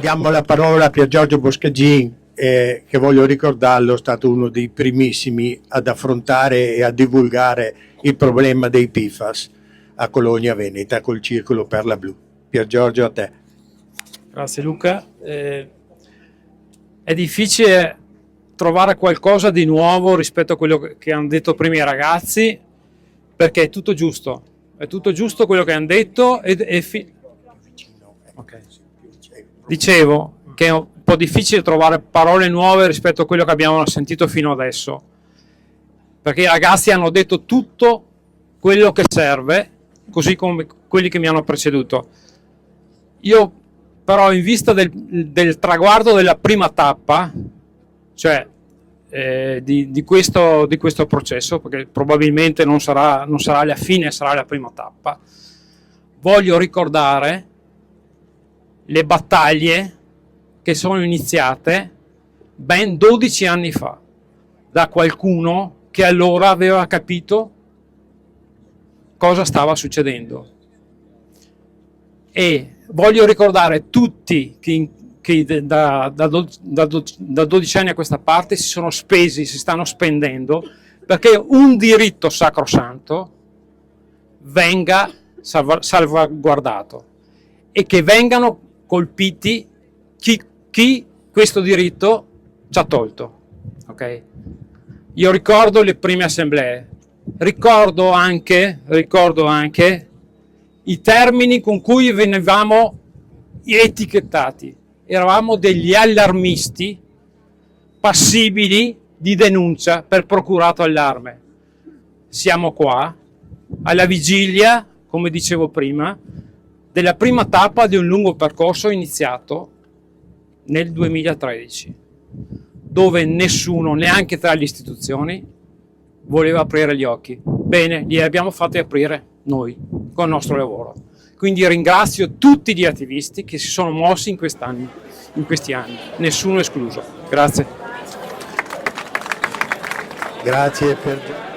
Diamo la parola a Pier Giorgio Boscagin, che voglio ricordarlo, è stato uno dei primissimi ad affrontare e a divulgare il problema dei PFAS a Colonia Veneta col Circolo Perla Blu. Pier Giorgio, a te. Grazie Luca. È difficile trovare qualcosa di nuovo rispetto a quello che hanno detto prima i ragazzi, perché è tutto giusto quello che hanno detto okay. Dicevo che è un po' difficile trovare parole nuove rispetto a quello che abbiamo sentito fino adesso, perché i ragazzi hanno detto tutto quello che serve, così come quelli che mi hanno preceduto. Io però, in vista del traguardo della prima tappa, cioè di questo processo, perché probabilmente non sarà la fine, sarà la prima tappa, voglio ricordare le battaglie che sono iniziate ben 12 anni fa da qualcuno che allora aveva capito cosa stava succedendo. E voglio ricordare tutti che da 12 anni a questa parte si sono spesi, si stanno spendendo perché un diritto sacrosanto venga salvaguardato e che vengano colpiti chi questo diritto ci ha tolto. Okay? Io ricordo le prime assemblee, ricordo anche i termini con cui venivamo etichettati. Eravamo degli allarmisti passibili di denuncia per procurato allarme. Siamo qua alla vigilia, come dicevo prima, della prima tappa di un lungo percorso iniziato nel 2013, dove nessuno, neanche tra le istituzioni, voleva aprire gli occhi. Bene, li abbiamo fatti aprire noi, con il nostro lavoro. Quindi ringrazio tutti gli attivisti che si sono mossi in questi anni, nessuno escluso. Grazie. Grazie per